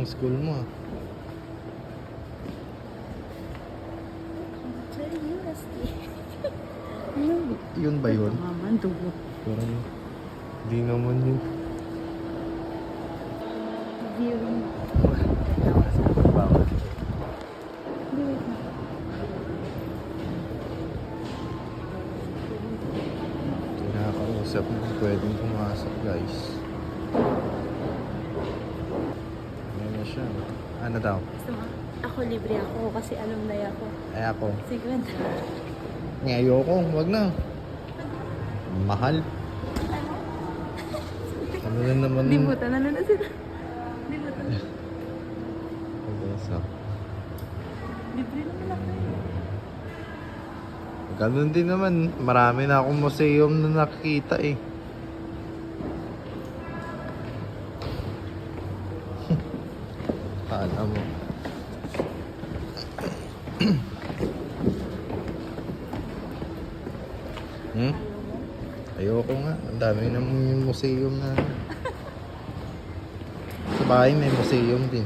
yung school mo ah. Yun ba yun? Maman, dugo. Parang di naman yun. Viewing. Bawal. Hindi, wait na. Kinakausap mo pwedeng pumasok guys. Ano na siya? Ano daw? Gusto mo? Ako libre ako kasi alumni ako. Ay ako. Sige. Ayoko. Wag na. Mahal. Ano na naman? Limutan, ano na sila? Limutan. Okay, so. Libre naman ako. Ganun din naman. Marami na akong museum na nakikita eh. Kala mo. Ayoko nga. Ang dami namang yung museum na. Sa bahay may museum din.